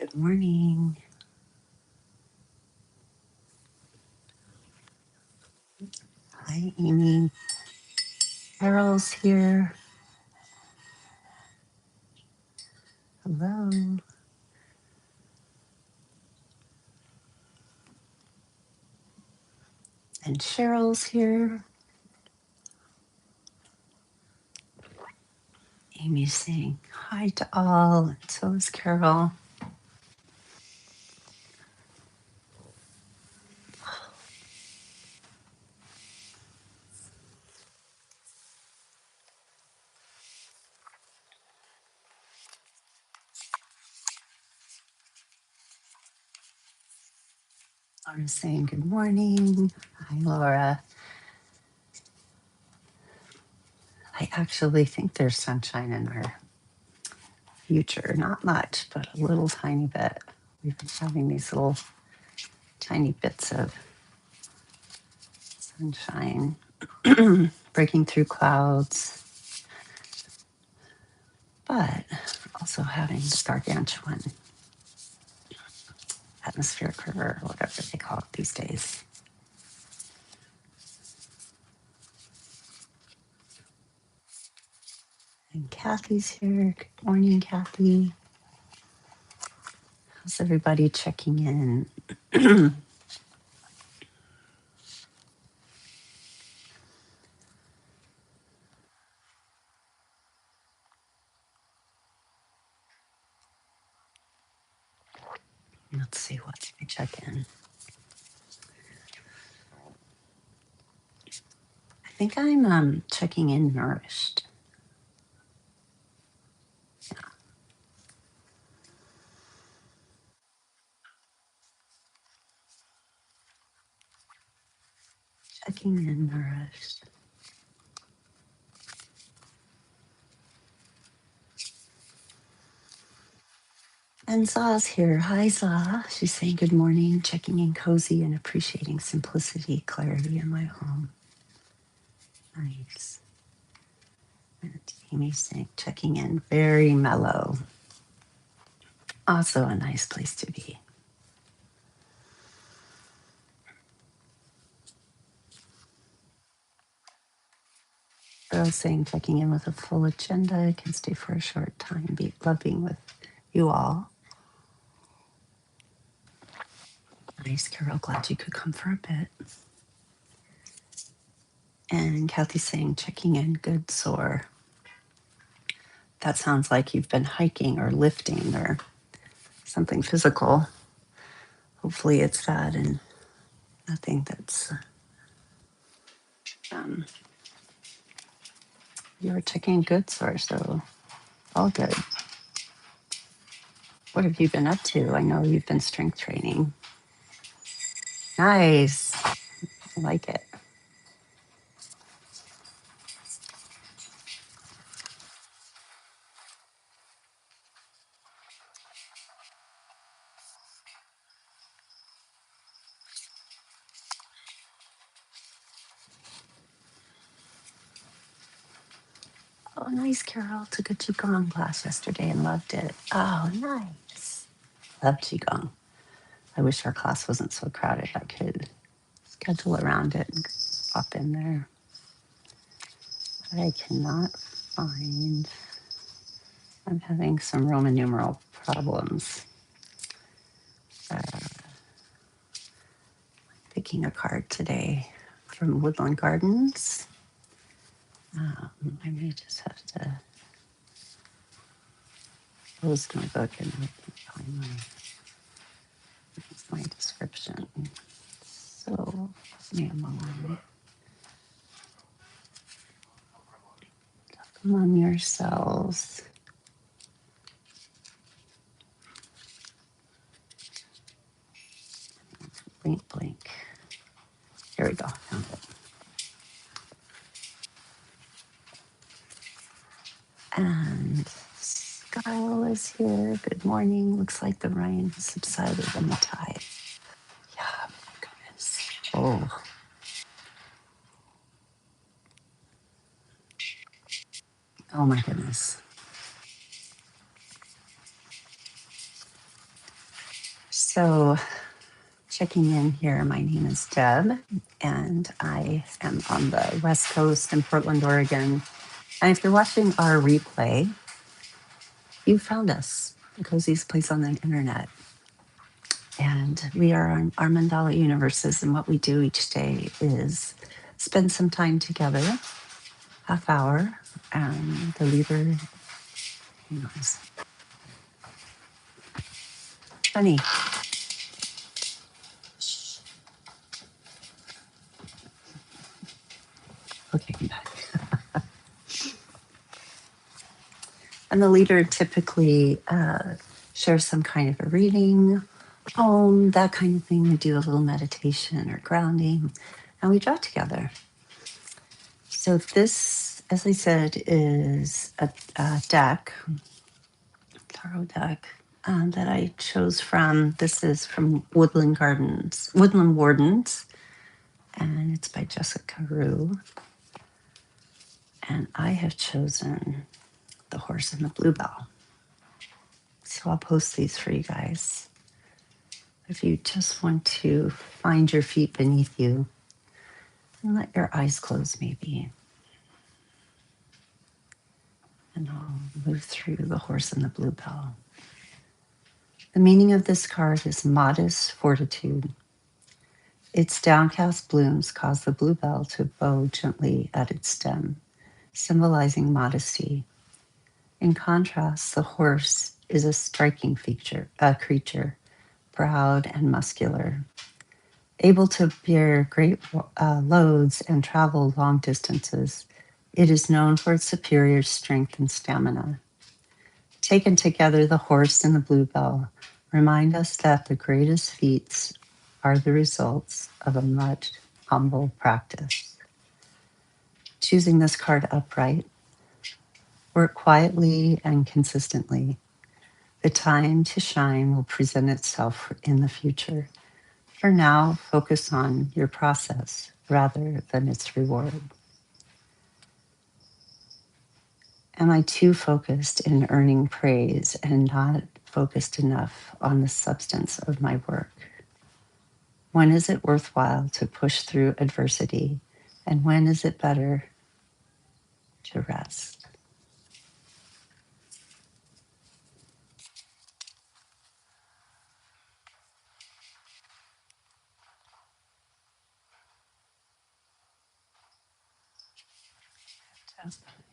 Good morning. Hi, Amy. Carol's here. Hello. And Cheryl's here. Amy's saying hi to all. And so is Carol. I'm saying good morning. Hi, Laura. I actually think there's sunshine in our future. Not much, but a little tiny bit. We've been having these little tiny bits of sunshine breaking through clouds, but also having this gargantuan atmospheric river, or whatever they call it these days. And Kathy's here. Good morning, Kathy. How's everybody checking in? Let's see what I check in. I think I'm checking in nourished. Yeah, checking in nourished. And Za's here. Hi, Za. She's saying good morning, checking in cozy and appreciating simplicity, clarity in my home. Nice. And Amy's saying checking in very mellow. Also a nice place to be. Girl saying checking in with a full agenda, can stay for a short time, love being with you all. Nice, Carol, glad you could come for a bit. And Kathy saying checking in, good sore. That sounds like you've been hiking or lifting or something physical. Hopefully it's that and nothing that's you're checking good sore, so all good. What have you been up to? I know you've been strength training. Nice. I like it. Oh, nice, Carol. Took a Qigong class yesterday and loved it. Oh, nice. Love Qigong. I wish our class wasn't so crowded. I could schedule around it and pop in there. But I cannot find. I'm having some Roman numeral problems. Picking a card today from Woodland Gardens. I may just have to close my book and find my description. So, give me a moment. Come on yourselves. Blink, blink. Here we go. Found it. And Kyle is here. Good morning. Looks like the rain has subsided and the tide. Yeah, my goodness. Oh, oh my goodness. So, checking in here, my name is Deb, and I am on the West Coast in Portland, Oregon. And if you're watching our replay, you found us, the coziest place on the internet. And we are on our Mandala universes, and what we do each day is spend some time together, half hour, and the leader, you know, is funny. Shh. Okay, I'm back. And the leader typically shares some kind of a reading, poem, that kind of thing. We do a little meditation or grounding, and we draw together. So this, as I said, is a deck, tarot deck, that I chose from. This is from Woodland Wardens, and it's by Jessica Rue. And I have chosen The Horse and the Bluebell. So I'll post these for you guys. If you just want to find your feet beneath you and let your eyes close, maybe. And I'll move through The Horse and the Bluebell. The meaning of this card is modest fortitude. Its downcast blooms cause the bluebell to bow gently at its stem, symbolizing modesty. In contrast, the horse is a striking creature, proud and muscular, able to bear great loads and travel long distances. It is known for its superior strength and stamina. Taken together, the horse and the bluebell remind us that the greatest feats are the results of a much humble practice. Choosing this card upright, work quietly and consistently. The time to shine will present itself in the future. For now, focus on your process rather than its reward. Am I too focused in earning praise and not focused enough on the substance of my work? When is it worthwhile to push through adversity? And when is it better to rest?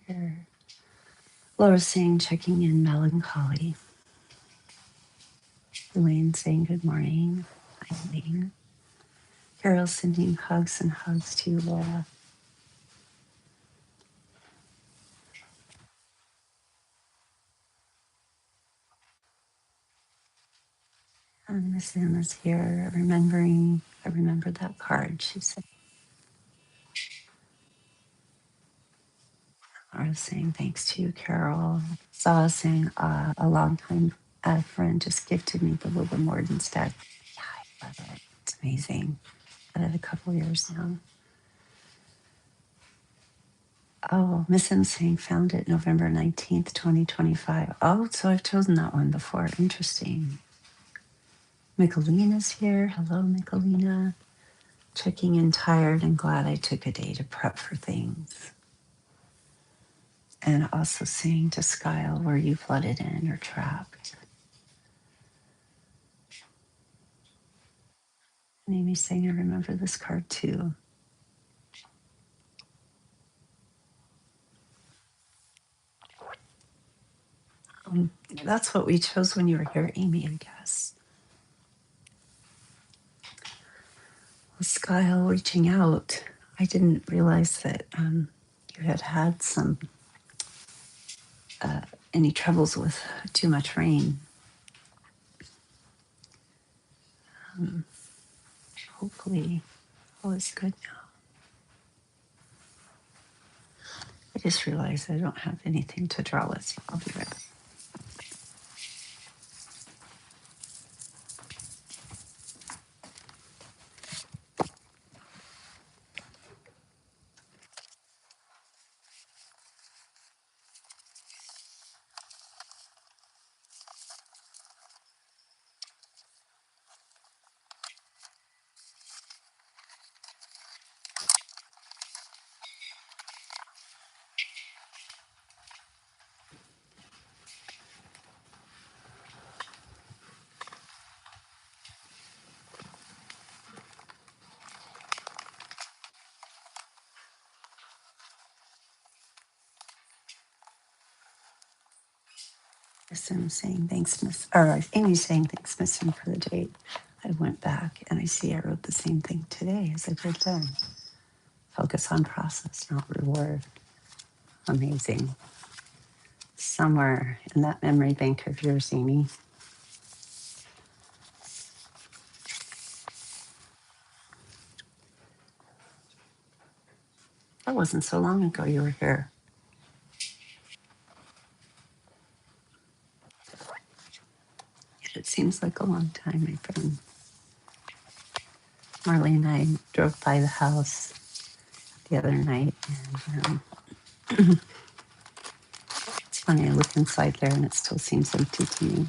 Here. Laura saying, checking in melancholy. Elaine saying, good morning. Hi, Elaine. Carol sending hugs and hugs to you, Laura. And Miss Anna's here, I remember that card. She said, I was saying thanks to you, Carol. Saw saying a long time friend just gifted me the Wilbur Morton deck. Yeah, I love it. It's amazing. I've had it a couple years now. Oh, Miss M saying found it November 19th, 2025. Oh, so I've chosen that one before. Interesting. Michelina's here. Hello, Michelina. Checking in tired and glad I took a day to prep for things. And also saying to Skyle, were you flooded in or trapped? And Amy saying, I remember this card too. That's what we chose when you were here, Amy, I guess. Well, Skyle reaching out. I didn't realize that you had had some any troubles with too much rain. Hopefully, all is good now. I just realized I don't have anything to draw with, so I'll be right back. Sim saying thanks, Miss, or Amy's saying thanks, Missing, for the date. I went back and I see I wrote the same thing today as I did then. Focus on process, not reward. Amazing. Somewhere in that memory bank of yours, Amy. That wasn't so long ago you were here. Yet it seems like a long time, my friend. Marley and I drove by the house the other night, and it's funny, I look inside there and it still seems empty to me.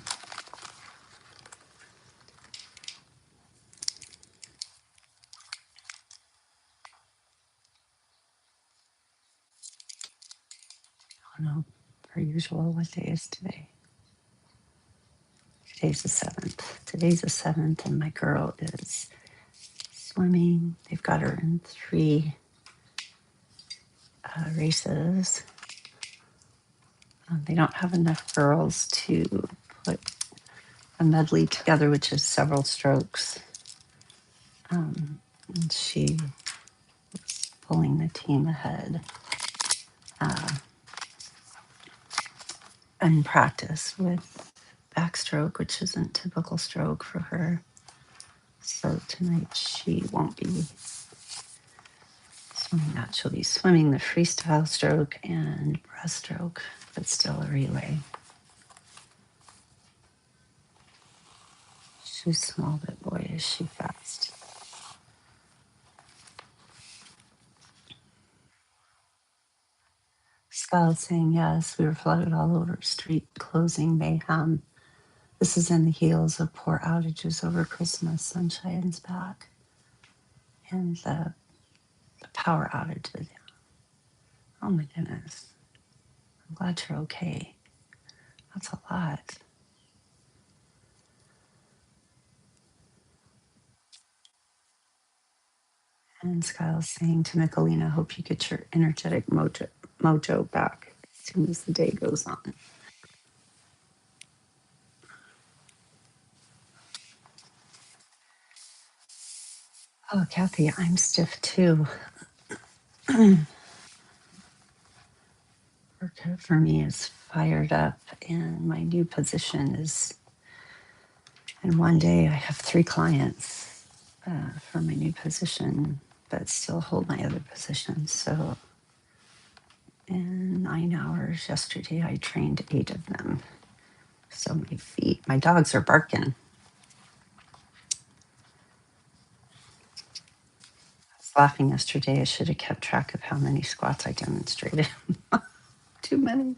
I don't know, per usual, what day is today? Today's the 7th. Today's the 7th, and my girl is swimming. They've got her in 3 races. They don't have enough girls to put a medley together, which is several strokes. And she was pulling the team ahead in practice with backstroke, which isn't typical stroke for her. So tonight she won't be swimming that. She'll be swimming the freestyle stroke and breaststroke, but still a relay. She's small, but boy, is she fast. Scott saying, yes, we were flooded all over, street closing mayhem. This is in the heels of poor outages over Christmas. Sunshine's back. And the power outage. Oh my goodness. I'm glad you're okay. That's a lot. And Skyle's saying to Michelina, hope you get your energetic mojo back as soon as the day goes on. Oh, Kathy, I'm stiff too. Work for me is fired up, and my new position is. And one day I have 3 clients for my new position, but still hold my other position. So in 9 hours yesterday, I trained 8 of them. So my dogs are barking. I was laughing yesterday. I should have kept track of how many squats I demonstrated. Too many.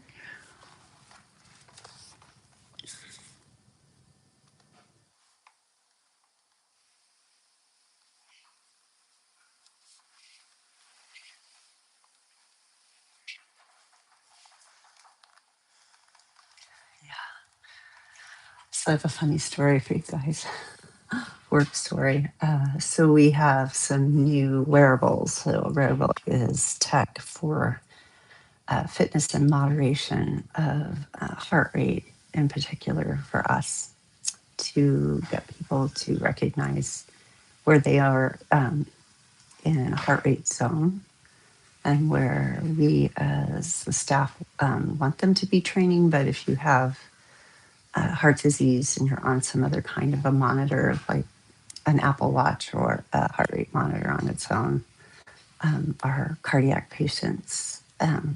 So I have a funny story for you guys. Work story. So we have some new wearables. So a wearable is tech for fitness and moderation of heart rate, in particular for us, to get people to recognize where they are in a heart rate zone and where we as the staff want them to be training. But if you have heart disease and you're on some other kind of a monitor, like an Apple Watch or a heart rate monitor on its own, our cardiac patients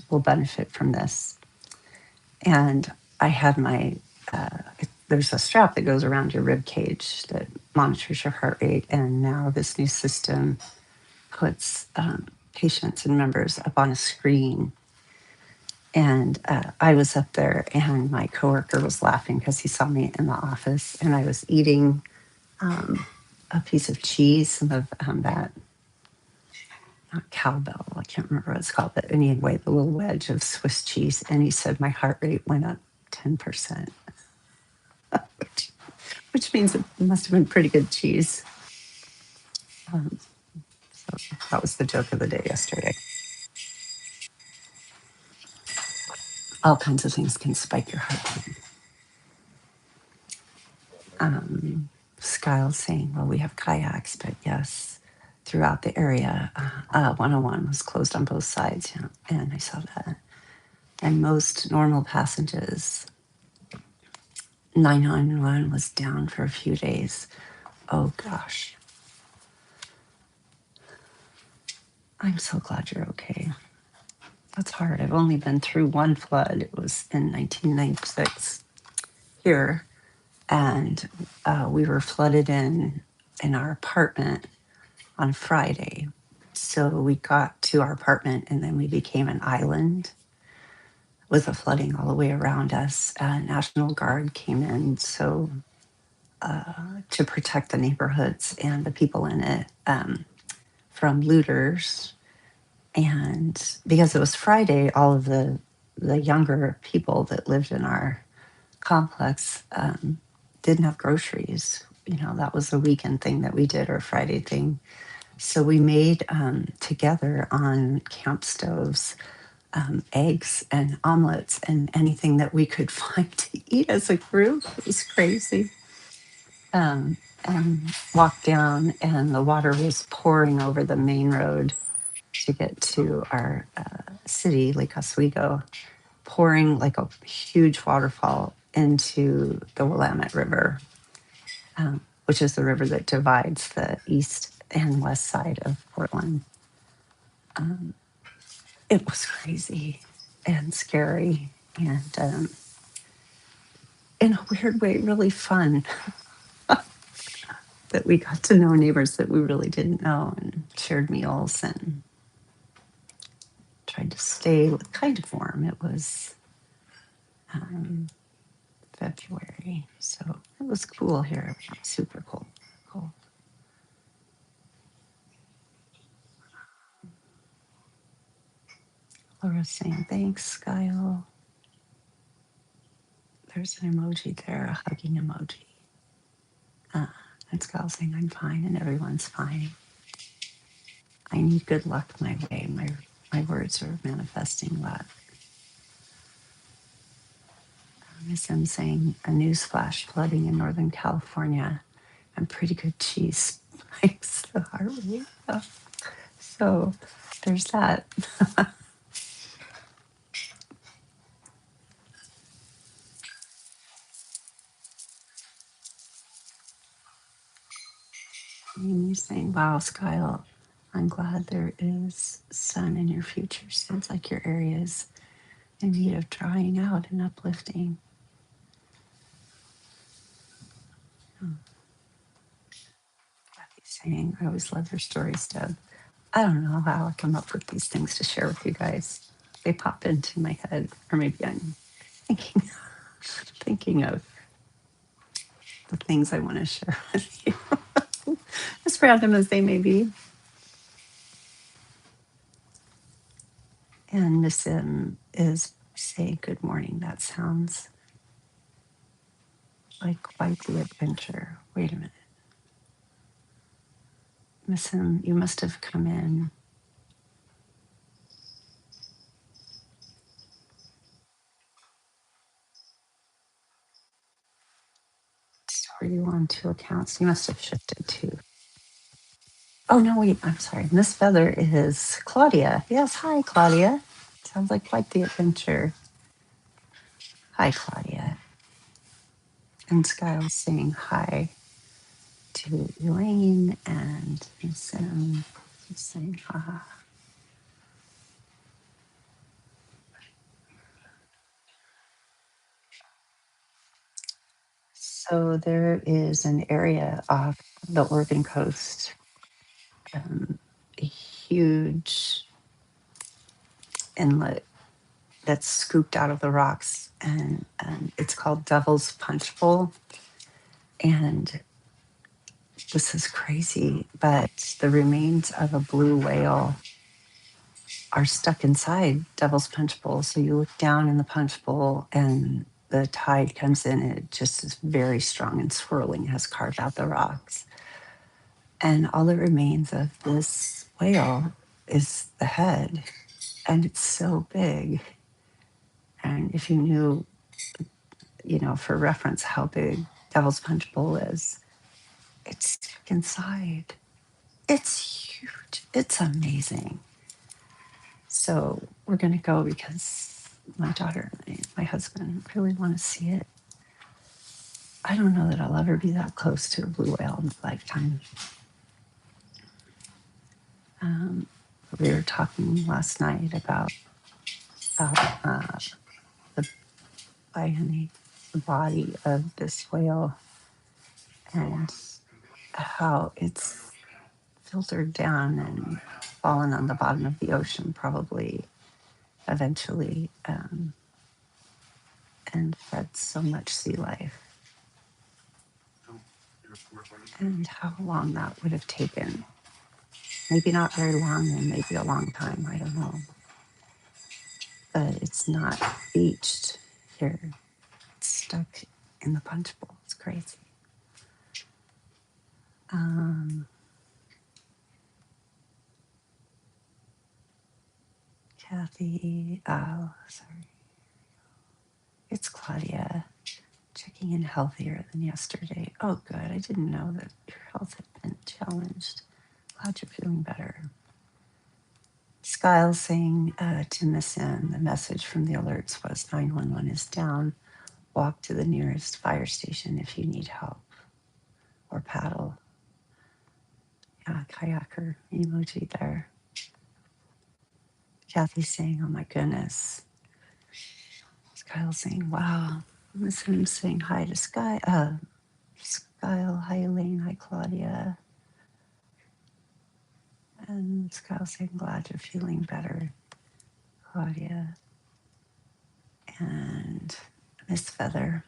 will benefit from this. And I had there's a strap that goes around your rib cage that monitors your heart rate. And now this new system puts patients and members up on a screen. And I was up there, and my coworker was laughing because he saw me in the office, and I was eating a piece of cheese, some of that, not cowbell, I can't remember what it's called, but anyway, the little wedge of Swiss cheese. And he said my heart rate went up 10%, which means it must have been pretty good cheese. So that was the joke of the day yesterday. All kinds of things can spike your heart rate. Skyle saying, well, we have kayaks, but yes, throughout the area, 101 was closed on both sides. Yeah, and I saw that. And most normal passengers, 911 was down for a few days. Oh gosh. I'm so glad you're okay. That's hard. I've only been through one flood. It was in 1996 here, and we were flooded in our apartment on Friday. So we got to our apartment, and then we became an island with the flooding all the way around us. National Guard came in to protect the neighborhoods and the people in it from looters. And because it was Friday, all of the younger people that lived in our complex didn't have groceries. That was a weekend thing that we did, or Friday thing. So we made together on camp stoves eggs and omelets and anything that we could find to eat as a group. It was crazy. And walked down, and the water was pouring over the main road to get to our city, Lake Oswego, pouring like a huge waterfall into the Willamette River, which is the river that divides the east and west side of Portland. It was crazy and scary, and in a weird way, really fun that we got to know neighbors that we really didn't know and shared meals and tried to stay kind of warm. It was February, so it was cool here. Super cool. Cool. Laura's saying thanks, Kyle. There's an emoji there, a hugging emoji. And Kyle saying I'm fine and everyone's fine. I need good luck my way. My words are manifesting luck. Miss M saying a newsflash: flooding in Northern California and pretty good cheese spikes the heart rate up. So there's that. Amy's saying, wow, Skyle, I'm glad there is sun in your future. Sounds like your area is in need of drying out and uplifting. Kathy's saying, I always love your stories, Deb. I don't know how I come up with these things to share with you guys. They pop into my head, or maybe I'm thinking thinking of the things I want to share with you, as random as they may be. And Miss M is saying, good morning. That sounds like quite the adventure. Wait a minute. Miss M, you must have come in. So are you on two accounts? You must have shifted to. Oh, no, wait. I'm sorry. Miss Feather is Claudia. Yes. Hi, Claudia. Sounds like quite the adventure. Hi, Claudia. And Skyle's saying hi to Elaine, and Miss M is saying ha. So there is an area off the Oregon coast, a huge inlet that's scooped out of the rocks, and it's called Devil's Punch Bowl. And this is crazy, but the remains of a blue whale are stuck inside Devil's Punch Bowl. So you look down in the punch bowl, and the tide comes in, and it just is very strong and swirling, has carved out the rocks. And all that remains of this whale is the head. And it's so big. And if you knew, for reference, how big Devil's Punch Bowl is. It's stuck inside. It's huge. It's amazing. So we're going to go because my daughter and my husband really want to see it. I don't know that I'll ever be that close to a blue whale in my lifetime. Um, we were talking last night about the the body of this whale and how it's filtered down and fallen on the bottom of the ocean, probably eventually, and fed so much sea life, and how long that would have taken. Maybe not very long, and maybe a long time. I don't know. But it's not beached here. It's stuck in the punch bowl. It's crazy. Um, Kathy, oh, sorry. It's Claudia. Checking in healthier than yesterday. Oh, good. I didn't know that your health had been challenged. Glad you're feeling better. Skyle saying to Miss N, the message from the alerts was 911 is down. Walk to the nearest fire station if you need help. Or paddle. Yeah, kayaker emoji there. Kathy saying, oh my goodness. Skyle saying, wow. Miss N saying hi to Skyle, hi Elaine, hi Claudia. And Skyle saying, glad you're feeling better, Claudia. And Miss Feather.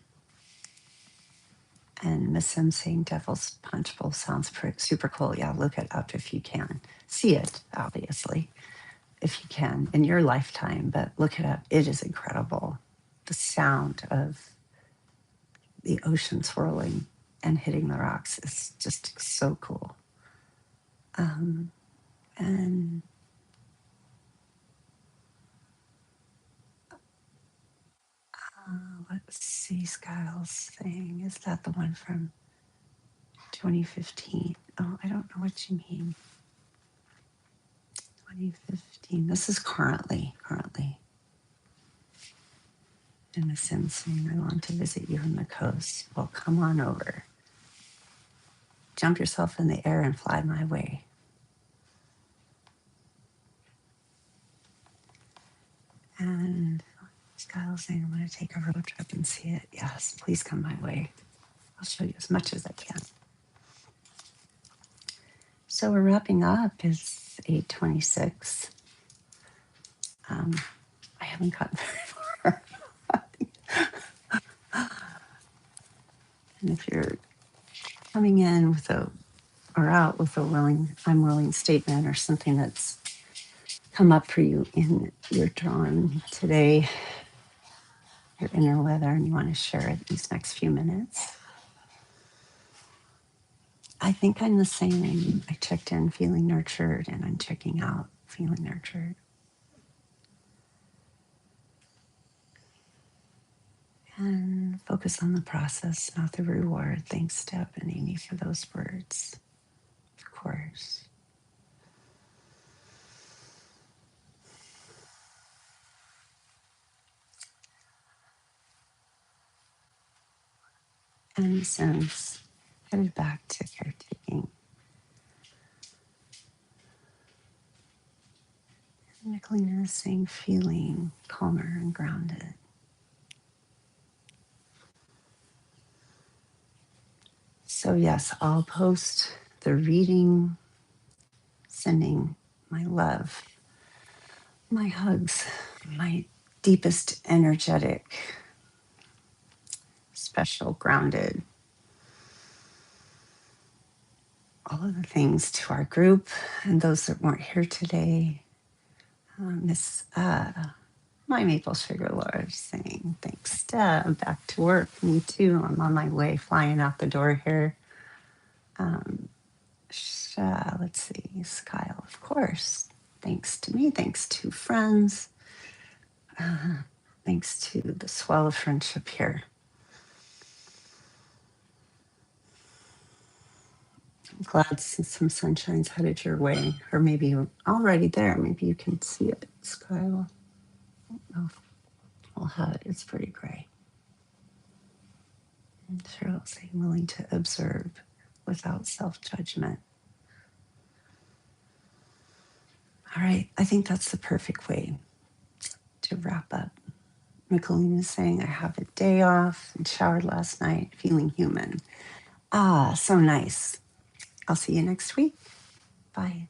And Miss Sim saying Devil's Punch Bowl sounds super cool. Yeah, look it up if you can. See it, obviously, if you can in your lifetime, but look it up. It is incredible. The sound of the ocean swirling and hitting the rocks is just so cool. And let's see, Skyle's thing. Is that the one from 2015? Oh, I don't know what you mean. 2015. This is currently. And Miss Sim saying, I want to visit you on the coast. Well, come on over. Jump yourself in the air and fly my way. And Kyle saying, I want to take a road trip and see it. Yes, please come my way. I'll show you as much as I can. So we're wrapping up. It's 8:26. I haven't gotten very far. And if you're coming in with or out with a I'm willing statement or something that's come up for you in your drawing today, your inner weather, and you want to share it these next few minutes. I think I'm the same. I checked in feeling nurtured, and I'm checking out feeling nurtured. And focus on the process, not the reward. Thanks, Deb and Amy, for those words. Of course. And since headed back to caretaking, Nicolina is saying feeling calmer and grounded. So yes, I'll post the reading, sending my love, my hugs, my deepest energetic, special, grounded, all of the things to our group and those that weren't here today. Miss my maple sugar Laura saying thanks, Deb. Back to work. Me too. I'm on my way, flying out the door here. Let's see, Kyle, of course. Thanks to me. Thanks to friends. Thanks to the swell of friendship here. I'm glad some sunshine's headed your way, or maybe you're already there. Maybe you can see it. Sky will, we'll have it. It's pretty gray. And Cheryl saying willing to observe without self-judgment. All right, I think that's the perfect way to wrap up. Michelina is saying, I have a day off and showered last night, feeling human. Ah, so nice. I'll see you next week. Bye.